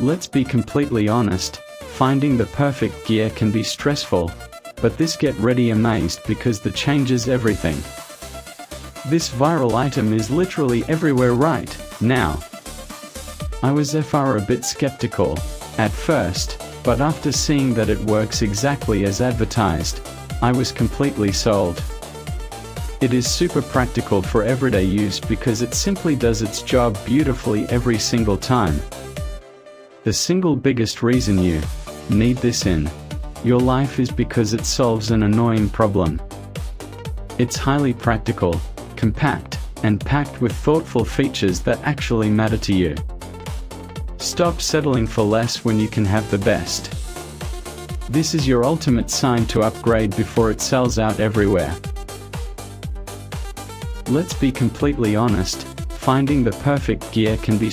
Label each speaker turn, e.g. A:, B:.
A: Let's be completely honest, finding the perfect gear can be stressful, but this get ready amazed because the changes everything. This viral item is literally everywhere right now. I was a bit skeptical at first, but after seeing that it works exactly as advertised, I was completely sold. It is super practical for everyday use because it simply does its job beautifully every single time. The single biggest reason you need this in your life is because it solves an annoying problem. It's highly practical, compact, and packed with thoughtful features that actually matter to you. Stop settling for less when you can have the best. This is your ultimate sign to upgrade before it sells out everywhere. Let's be completely honest, finding the perfect gear can be